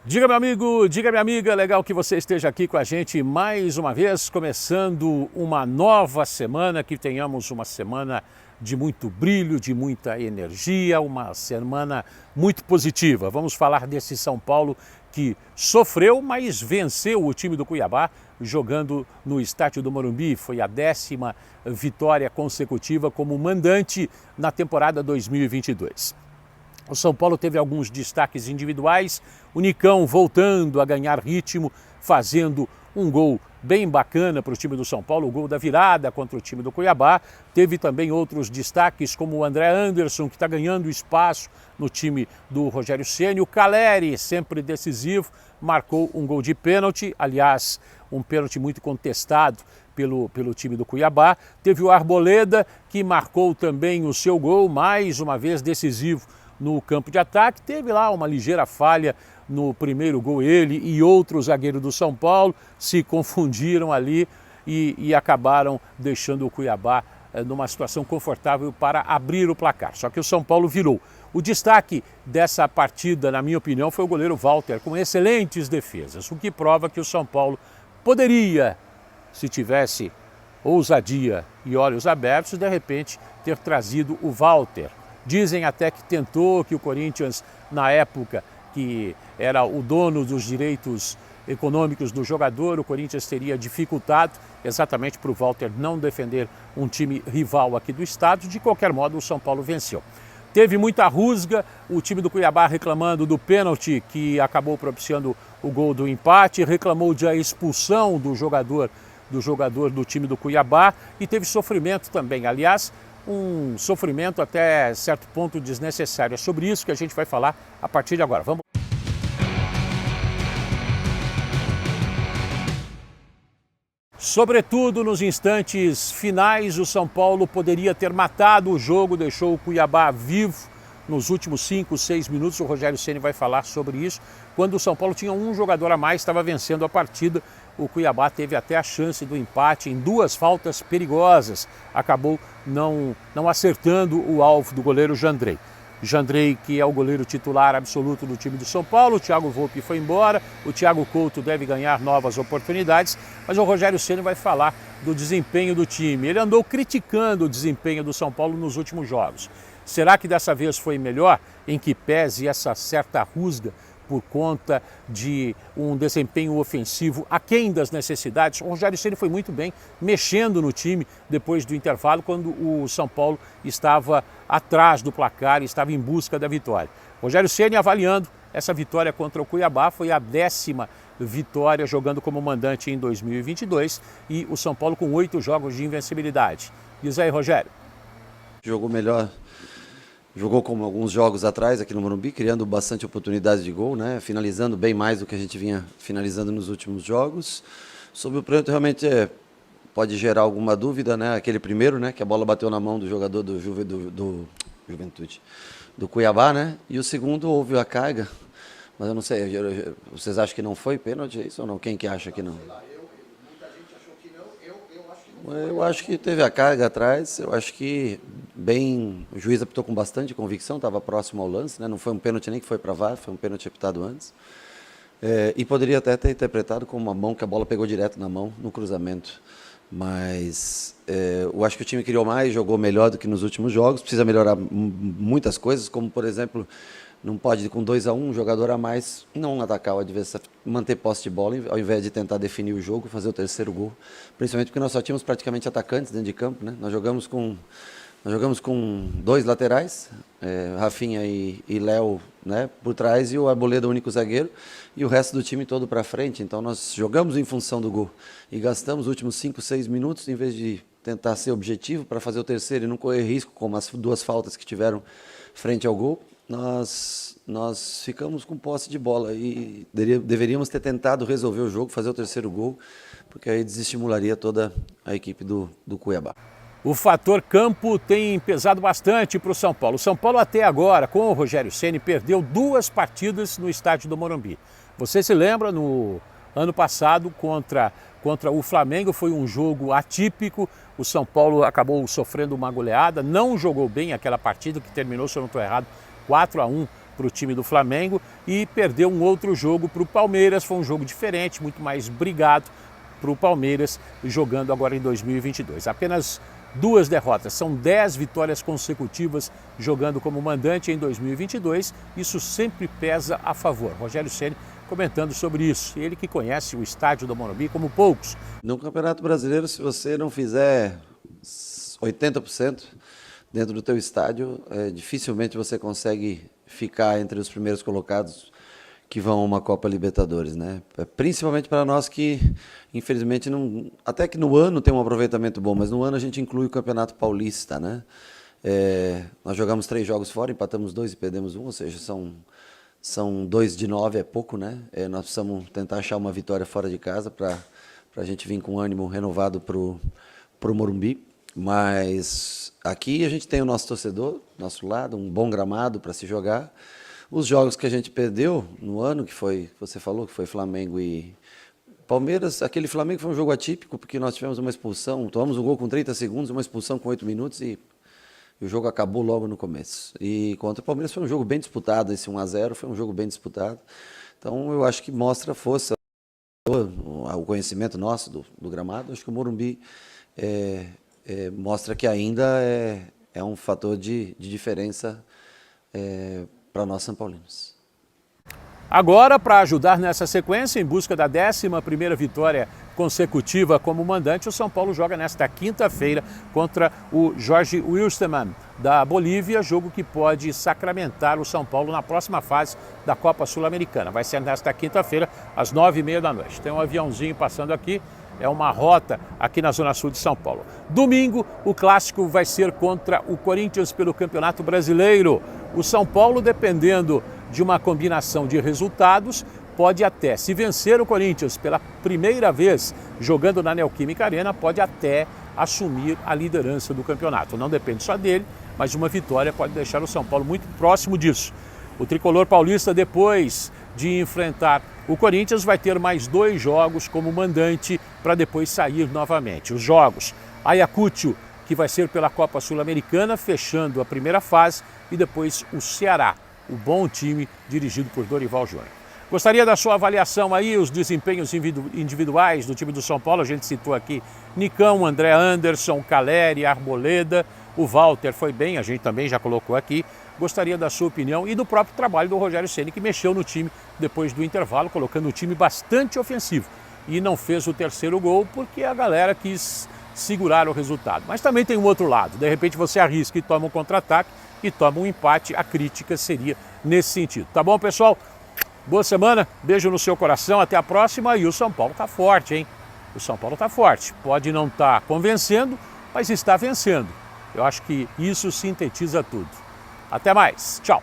Diga, meu amigo, diga, minha amiga, legal que você esteja aqui com a gente mais uma vez, começando uma nova semana, que tenhamos uma semana de muito brilho, de muita energia, uma semana muito positiva. Vamos falar desse São Paulo que sofreu, mas venceu o time do Cuiabá, jogando no estádio do Morumbi. Foi a 10ª vitória consecutiva como mandante na temporada 2022. O São Paulo teve alguns destaques individuais, o Nicão voltando a ganhar ritmo, fazendo um gol bem bacana para o time do São Paulo, o gol da virada contra o time do Cuiabá. Teve também outros destaques, como o André Anderson, que está ganhando espaço no time do Rogério Ceni. O Calleri, sempre decisivo, marcou um gol de pênalti, aliás, um pênalti muito contestado pelo time do Cuiabá. Teve o Arboleda, que marcou também o seu gol, mais uma vez decisivo no campo de ataque. Teve lá uma ligeira falha no primeiro gol, ele e outro zagueiro do São Paulo se confundiram ali e acabaram deixando o Cuiabá numa situação confortável para abrir o placar. Só que o São Paulo virou. O destaque dessa partida, na minha opinião, foi o goleiro Walter, com excelentes defesas, o que prova que o São Paulo poderia, se tivesse ousadia e olhos abertos, de repente ter trazido o Walter. Dizem até que tentou, que o Corinthians, na época que era o dono dos direitos econômicos do jogador, o Corinthians teria dificultado exatamente para o Walter não defender um time rival aqui do estado. De qualquer modo, o São Paulo venceu. Teve muita rusga, o time do Cuiabá reclamando do pênalti que acabou propiciando o gol do empate, reclamou de a expulsão do jogador do time do Cuiabá e teve sofrimento também. Aliás, um sofrimento até certo ponto desnecessário. É sobre isso que a gente vai falar a partir de agora. Vamos. Sobretudo nos instantes finais, o São Paulo poderia ter matado o jogo, deixou o Cuiabá vivo nos últimos 5, 6 minutos. O Rogério Ceni vai falar sobre isso. Quando o São Paulo tinha um jogador a mais, estava vencendo a partida, o Cuiabá teve até a chance do empate em 2 faltas perigosas. Acabou não acertando o alvo do goleiro Jandrei. Jandrei, que é o goleiro titular absoluto do time do São Paulo. O Thiago Volpi foi embora, o Thiago Couto deve ganhar novas oportunidades, mas o Rogério Ceni vai falar do desempenho do time. Ele andou criticando o desempenho do São Paulo nos últimos jogos. Será que dessa vez foi melhor, em que pese essa certa rusga por conta de um desempenho ofensivo aquém das necessidades? O Rogério Ceni foi muito bem mexendo no time depois do intervalo, quando o São Paulo estava atrás do placar e estava em busca da vitória. Rogério Ceni avaliando essa vitória contra o Cuiabá, foi a 10ª vitória jogando como mandante em 2022 e o São Paulo com 8 jogos de invencibilidade. Diz aí, Rogério. Jogou melhor. Jogou como alguns jogos atrás aqui no Morumbi, criando bastante oportunidades de gol, né? Finalizando bem mais do que a gente vinha finalizando nos últimos jogos. Sobre o pênalti, realmente pode gerar alguma dúvida, né? Aquele primeiro, né? Que a bola bateu na mão do jogador do Juventude, do Cuiabá, né? E o segundo houve a carga, mas eu não sei, vocês acham que não foi pênalti, é isso ou não? Quem que acha que não? Eu acho que teve a carga atrás, eu acho que o juiz apitou com bastante convicção, estava próximo ao lance, né? Não foi um pênalti nem que foi para VAR, foi um pênalti apitado antes. E poderia até ter interpretado como uma mão, que a bola pegou direto na mão, no cruzamento. Mas eu acho que o time criou mais, jogou melhor do que nos últimos jogos, precisa melhorar muitas coisas, como por exemplo, não pode com 2-1, um jogador a mais, não atacar o adversário, manter posse de bola, ao invés de tentar definir o jogo, fazer o terceiro gol. Principalmente porque nós só tínhamos praticamente atacantes dentro de campo, né? Nós jogamos com 2 laterais, Rafinha e Léo, né, por trás, e o Arboleda, o único zagueiro, e o resto do time todo para frente. Então nós jogamos em função do gol e gastamos os últimos 5, 6 minutos, em vez de tentar ser objetivo para fazer o terceiro e não correr risco, como as 2 faltas que tiveram frente ao gol. Nós ficamos com posse de bola e deveríamos ter tentado resolver o jogo, fazer o terceiro gol, porque aí desestimularia toda a equipe do Cuiabá. O fator campo tem pesado bastante para o São Paulo. O São Paulo até agora, com o Rogério Ceni, perdeu 2 partidas no estádio do Morumbi. Você se lembra, no ano passado, contra o Flamengo, foi um jogo atípico. O São Paulo acabou sofrendo uma goleada, não jogou bem aquela partida que terminou, se eu não estou errado, 4-1 para o time do Flamengo e perdeu um outro jogo para o Palmeiras. Foi um jogo diferente, muito mais brigado para o Palmeiras, jogando agora em 2022. Apenas 2 derrotas, são 10 vitórias consecutivas jogando como mandante em 2022. Isso sempre pesa a favor. Rogério Ceni comentando sobre isso. Ele que conhece o estádio do Morumbi como poucos. No Campeonato Brasileiro, se você não fizer 80% dentro do teu estádio, dificilmente você consegue ficar entre os primeiros colocados que vão a uma Copa Libertadores, né? Principalmente para nós que, infelizmente, não, até que no ano tem um aproveitamento bom, mas no ano a gente inclui o Campeonato Paulista, né? Nós jogamos 3 jogos fora, empatamos 2 e perdemos 1, ou seja, são 2 de 9, é pouco, né? Nós precisamos tentar achar uma vitória fora de casa para a gente vir com ânimo renovado para o Morumbi. Mas aqui a gente tem o nosso torcedor, nosso lado, um bom gramado para se jogar. Os jogos que a gente perdeu no ano, que foi, você falou, que foi Flamengo e Palmeiras, aquele Flamengo foi um jogo atípico, porque nós tivemos uma expulsão, tomamos um gol com 30 segundos, uma expulsão com 8 minutos e o jogo acabou logo no começo. E contra o Palmeiras foi um jogo bem disputado, esse 1-0 foi um jogo bem disputado. Então eu acho que mostra a força, o conhecimento nosso do gramado. Acho que o Morumbi mostra que ainda é um fator de diferença para nós São Paulinos. Agora, para ajudar nessa sequência, em busca da 11ª vitória consecutiva como mandante, o São Paulo joga nesta quinta-feira contra o Jorge Wilstermann, da Bolívia, jogo que pode sacramentar o São Paulo na próxima fase da Copa Sul-Americana. Vai ser nesta quinta-feira, às 9h30 da noite. Tem um aviãozinho passando aqui, é uma rota aqui na Zona Sul de São Paulo. Domingo, o clássico vai ser contra o Corinthians pelo Campeonato Brasileiro. O São Paulo, dependendo de uma combinação de resultados, pode até, se vencer o Corinthians pela primeira vez jogando na Neoquímica Arena, pode até assumir a liderança do campeonato. Não depende só dele, mas uma vitória pode deixar o São Paulo muito próximo disso. O tricolor paulista, depois de enfrentar o Corinthians, vai ter mais 2 jogos como mandante para depois sair novamente. Os jogos: Ayacucho, que vai ser pela Copa Sul-Americana, fechando a primeira fase, e depois o Ceará, o bom time dirigido por Dorival Júnior. Gostaria da sua avaliação aí, os desempenhos individuais do time do São Paulo. A gente citou aqui Nicão, André Anderson, Caleri, Arboleda, o Walter foi bem, a gente também já colocou aqui. Gostaria da sua opinião e do próprio trabalho do Rogério Ceni, que mexeu no time depois do intervalo, colocando o time bastante ofensivo. E não fez o 3º gol porque a galera quis segurar o resultado. Mas também tem um outro lado, de repente você arrisca e toma um contra-ataque e toma um empate, a crítica seria nesse sentido. Tá bom, pessoal? Boa semana, beijo no seu coração, até a próxima. E o São Paulo tá forte, hein? O São Paulo tá forte, pode não estar convencendo, mas está vencendo. Eu acho que isso sintetiza tudo. Até mais, tchau!